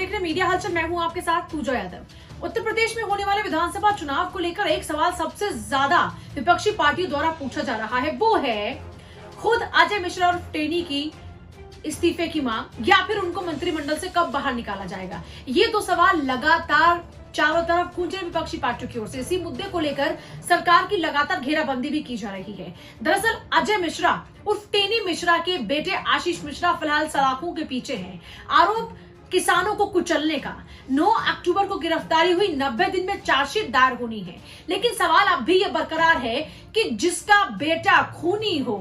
देख रहे हैं मीडिया हलचल। मैं हूं आपके साथ पूजा यादव। उत्तर प्रदेश में होने वाले विधानसभा चुनाव को लेकर एक सवाल सबसे ज्यादा विपक्षी पार्टियों द्वारा पूछा जा रहा है, वो है खुद अजय मिश्रा और टेनी की इस्तीफे की मांग या फिर उनको मंत्रिमंडल से कब बाहर निकाला जाएगा। ये दो सवाल लगातार चारों तरफ गूंजे विपक्षी पार्टियों की ओर से। इसी मुद्दे को लेकर सरकार की लगातार घेराबंदी भी की जा रही है। दरअसल अजय मिश्रा उर्फ टेनी मिश्रा के बेटे आशीष मिश्रा फिलहाल सलाखों के पीछे हैं। आरोप किसानों को कुचलने का। 9 अक्टूबर को गिरफ्तारी हुई, 90 दिन में चार्जशीट दायर होनी है। लेकिन सवाल अब भी यह बरकरार है कि जिसका बेटा खूनी हो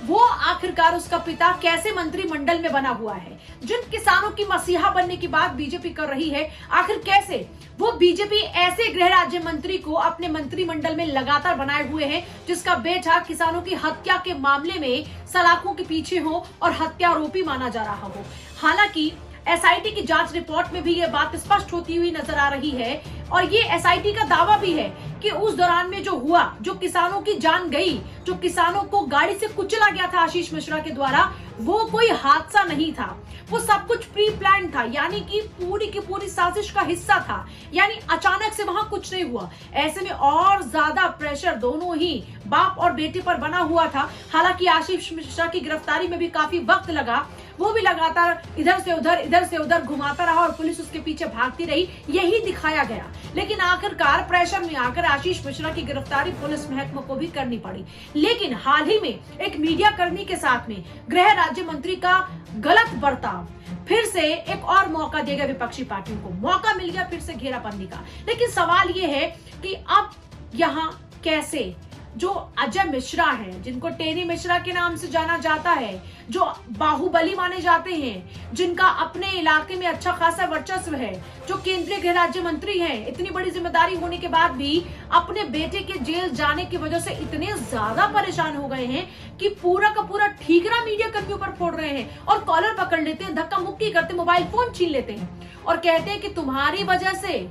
वो आखिरकार उसका पिता कैसे मंत्रिमंडल में बना हुआ है। जिन किसानों की मसीहा बनने की बात बीजेपी कर रही है, आखिर कैसे वो बीजेपी ऐसे गृह राज्य मंत्री को अपने मंत्रिमंडल में लगातार बनाए हुए हैं जिसका बेटा किसानों की हत्या के मामले में सलाखों के पीछे हो और हत्यारोपी माना जा रहा हो। हालांकि एसआईटी की जांच रिपोर्ट में भी यह बात स्पष्ट होती हुई नजर आ रही है और ये एसआईटी का दावा भी है कि उस दौरान में जो हुआ, जो किसानों की जान गई, जो किसानों को गाड़ी से कुचला गया था आशीष मिश्रा के द्वारा, वो कोई हादसा नहीं था। वो सब कुछ प्री प्लान था, यानी कि पूरी की पूरी साजिश का हिस्सा था। यानी अचानक से वहां कुछ नहीं हुआ। ऐसे में और ज्यादा प्रेशर दोनों ही बाप और बेटे पर बना हुआ था। हालांकि आशीष मिश्रा की गिरफ्तारी में भी काफी वक्त लगा। वो भी लगातार इधर से उधर घुमाता रहा और पुलिस उसके पीछे भागती रही, यही दिखाया गया। लेकिन आखिरकार प्रेशर में आकर आशीष मिश्रा की गिरफ्तारी पुलिस महकमे को भी करनी पड़ी। लेकिन हाल ही में एक मीडिया कर्मी के साथ में गृह राज्य मंत्री का गलत बर्ताव फिर से एक और मौका देगा विपक्षी पार्टियों को। मौका मिल गया फिर से घेराबंदी का। लेकिन सवाल ये है कि अब यहाँ कैसे जो अजय मिश्रा हैं, जिनको टेनी मिश्रा के नाम से जाना जाता है, जो बाहुबली माने जाते हैं, जिनका अपने इलाके में अच्छा खासा वर्चस्व है, जो केंद्रीय गृह राज्य मंत्री हैं, इतनी बड़ी जिम्मेदारी होने के बाद भी अपने बेटे के जेल जाने की वजह से इतने ज्यादा परेशान हो गए हैं कि पूरा का पूरा ठीकरा मीडिया कर्मियों पर फोड़ रहे हैं और कॉलर पकड़ लेते हैं, धक्का मुक्की करते, मोबाइल फोन छीन लेते हैं और कहते हैं कि तुम्हारी वजह से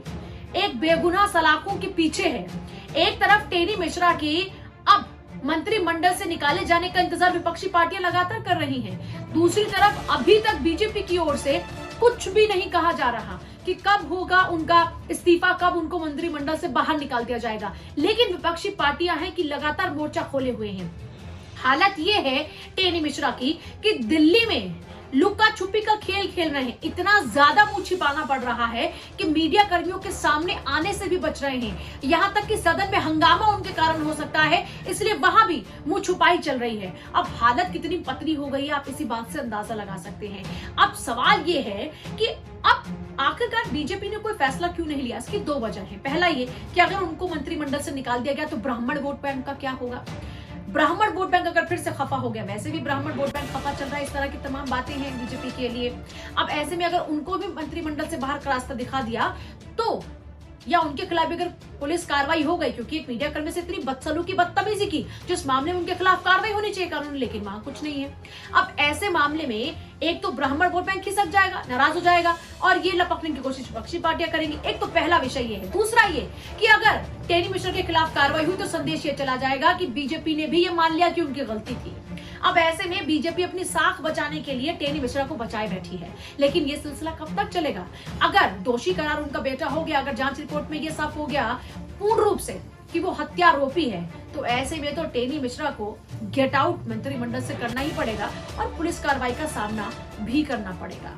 एक बेगुनाह सलाखों के पीछे है। एक तरफ टेनी मिश्रा की अब मंत्रिमंडल से निकाले जाने का इंतजार विपक्षी पार्टियां लगातार कर रही हैं। दूसरी तरफ अभी तक बीजेपी की ओर से कुछ भी नहीं कहा जा रहा कि कब होगा उनका इस्तीफा, कब उनको मंत्रिमंडल से बाहर निकाल दिया जाएगा। लेकिन विपक्षी पार्टियां हैं कि लगातार मोर्चा खोले हुए हैं। हालत ये है टेनी मिश्रा की कि दिल्ली में लुका छुपी का खेल खेल रहे हैं। इतना ज्यादा मुंह छिपाना पड़ रहा है कि मीडिया कर्मियों के सामने आने से भी बच रहे हैं। यहाँ तक कि सदन में हंगामा उनके कारण हो सकता है, इसलिए वहां भी मुंह छुपाई चल रही है। अब हालत कितनी पतली हो गई है, आप इसी बात से अंदाजा लगा सकते हैं। अब सवाल ये है कि अब आखिरकार बीजेपी ने कोई फैसला क्यों नहीं लिया। इसकी 2 वजह है। पहला ये कि अगर उनको मंत्रिमंडल से निकाल दिया गया तो ब्राह्मण वोट बैंक का क्या होगा। ब्राह्मण वोट बैंक अगर फिर से खफा हो गया, वैसे भी ब्राह्मण वोट बैंक खफा चल रहा है, इस तरह की तमाम बातें हैं बीजेपी के लिए। अब ऐसे में अगर उनको भी मंत्रिमंडल से बाहर का रास्ता दिखा दिया तो या उनके खिलाफ अगर पुलिस कार्रवाई हो गई, क्योंकि एक मीडिया कर्मी से इतनी बदसलूकी बदतमीजी की जिस मामले में उनके खिलाफ कार्रवाई होनी चाहिए कानून, लेकिन वहां कुछ नहीं है। अब ऐसे मामले में एक तो ब्राह्मण वोट बैंक खिसक जाएगा, नाराज हो जाएगा और ये लपकने की कोशिश विपक्षी पार्टियां करेंगी। एक तो पहला विषय ये है। दूसरा ये कि अगर टेनी मिश्रा के खिलाफ कार्रवाई हुई तो संदेश ये चला जाएगा कि बीजेपी ने भी ये मान लिया कि उनकी गलती थी। अब ऐसे में बीजेपी अपनी साख बचाने के लिए टेनी मिश्रा को बचाए बैठी है। लेकिन ये सिलसिला कब तक चलेगा। अगर दोषी करार उनका बेटा हो गया, अगर जांच रिपोर्ट में ये साफ हो गया पूर्ण रूप से कि वो हत्यारोपी है, तो ऐसे में तो टेनी मिश्रा को गेट आउट मंत्रिमंडल से करना ही पड़ेगा और पुलिस कार्रवाई का सामना भी करना पड़ेगा।